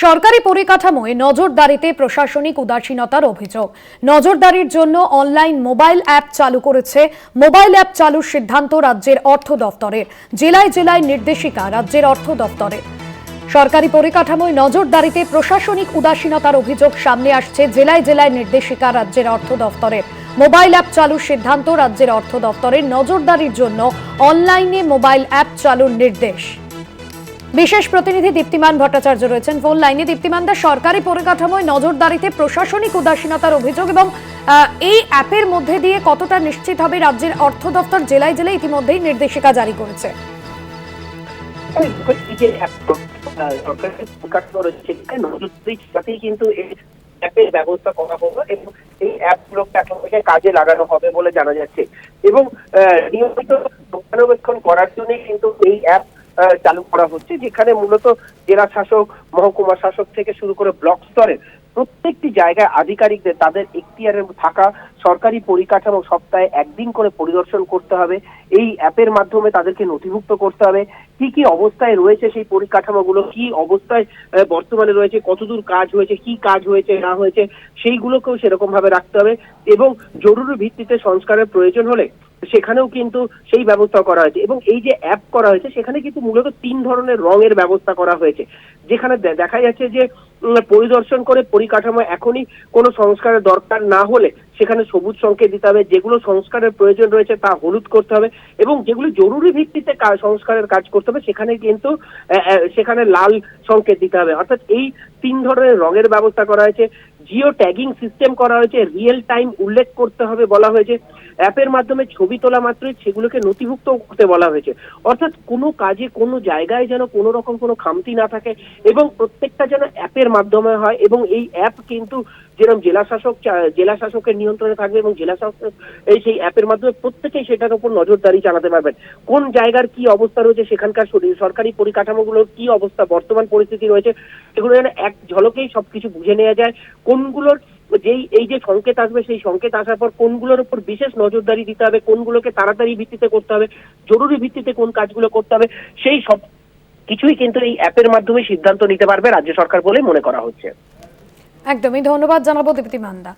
সরকারি পরিকাঠামোয় নজরদারিতে প্রশাসনিক উদাসীনতার অভিযোগ। নজরদারির জন্য অনলাইন মোবাইল অ্যাপ চালু করেছে। মোবাইল অ্যাপ চালুর সিদ্ধান্ত রাজ্যের অর্থ দফতরের। জেলায় জেলায় নির্দেশিকা রাজ্যের অর্থ দফতরের। সরকারি পরিকাঠামোয় নজরদারিতে প্রশাসনিক উদাসীনতার অভিযোগ সামনে আসছে। জেলায় জেলায় নির্দেশিকা রাজ্যের অর্থ দফতরের। মোবাইল অ্যাপ চালুর সিদ্ধান্ত রাজ্যের অর্থ দফতরের। নজরদারির জন্য অনলাইনে মোবাইল অ্যাপ চালুর নির্দেশ। বিশেষ প্রতিনিধি দীপ্তিমান ভট্টাচার্য রয়েছেন ফোন লাইনে। দীপ্তিমানদা, সরকারি পরিকাঠামোয় নজরদারিতে প্রশাসনিক উদাসীনতার অভিযোগ এবং এই অ্যাপের মধ্যে দিয়ে কতটা নিশ্চিত হবে রাজ্যের অর্থ দপ্তর জেলায় জেলায় ইতিমধ্যেই নির্দেশিকা জারি করেছে? কিন্তু অ্যাপের ব্যবস্থা করা হবে এবং এই অ্যাপগুলোকে কাজে লাগানো হবে বলে জানা যাচ্ছে এবং নিয়মিত রক্ষণাবেক্ষণ করার জন্য কিন্তু এই অ্যাপ চালু করা হচ্ছে, যেখানে মূলত জেলা শাসক, মহকুমা শাসক থেকে শুরু করে ব্লক স্তরের প্রত্যেকটি জায়গায় আধিকারিকদের তাদের এখতিয়ারে থাকা সরকারি পরিকাঠামো সপ্তাহে একদিন করে পরিদর্শন করতে হবে। এই অ্যাপের মাধ্যমে তাদেরকে নথিভুক্ত করতে হবে কি কি অবস্থায় রয়েছে সেই পরিকাঠামোগুলো, কি অবস্থায় বর্তমানে রয়েছে, কতদূর কাজ হয়েছে, কি কাজ হয়েছে না হয়েছে সেইগুলোকেও সেরকম ভাবে রাখতে হবে এবং জরুরি ভিত্তিতে সংস্কারের প্রয়োজন হলে সেখানেও কিন্তু সেই ব্যবস্থা করা হয়েছে। এবং এই যে অ্যাপ করা হয়েছে সেখানে কিন্তু মূলত 3 ধরনের রঙের ব্যবস্থা করা হয়েছে, যেখানে দেখা যাচ্ছে যে পরিদর্শন করে পরিকাঠামো এখনই কোনো সংস্কারের দরকার না হলে সেখানে সবুজ সংকেত দিতে হবে, যেগুলো সংস্কারের প্রয়োজন রয়েছে তা হলুদ করতে হবে এবং যেগুলো জরুরি ভিত্তিতে সংস্কারের কাজ করতে হবে সেখানে কিন্তু সেখানে লাল সংকেত দিতে হবে। অর্থাৎ এই 3 ধরনের রঙের ব্যবস্থা করা হয়েছে। জিও ট্যাগিং সিস্টেম করা হয়েছে, রিয়েল টাইম উল্লেখ করতে হবে বলা হয়েছে। অ্যাপের মাধ্যমে ছবি তোলা মাত্রই সেগুলোকে নথিভুক্ত করতে বলা হয়েছে। অর্থাৎ কোনো কাজে কোনো জায়গায় যেন কোনো রকম কোনো খামতি না থাকে এবং প্রত্যেকটা যেন অ্যাপের মাধ্যমে হয় এবং এই অ্যাপ কিন্তু যেরকম জেলা শাসকের নিয়ন্ত্রণে থাকবে এবং জেলা শাসক সেই অ্যাপের মাধ্যমে প্রত্যেকেই সেটার উপর নজরদারি চালাতে পারবেন। কোন জায়গার কি অবস্থা রয়েছে, সেখানকার সরকারি পরিকাঠামোগুলোর কি অবস্থা, বর্তমান পরিস্থিতি রয়েছে, সেগুলো যেন এক ঝলকেই সবকিছু বুঝে নেওয়া যায়। কোনগুলোর এই যে সংকেত আসবে সেই সংকেত আসার পর কোনগুলোর উপর বিশেষ নজরদারি দিতে হবে, কোনগুলোকে তাড়াতাড়ি ভিত্তিতে করতে হবে, জরুরি ভিত্তিতে কোন কাজগুলো করতে হবে, সেই সব কিছুই কিন্তু এই অ্যাপের মাধ্যমে সিদ্ধান্ত নিতে পারবে রাজ্য সরকার বলে মনে করা হচ্ছে। একদমই ধন্যবাদ জানাবো দীপ্তিমানদা।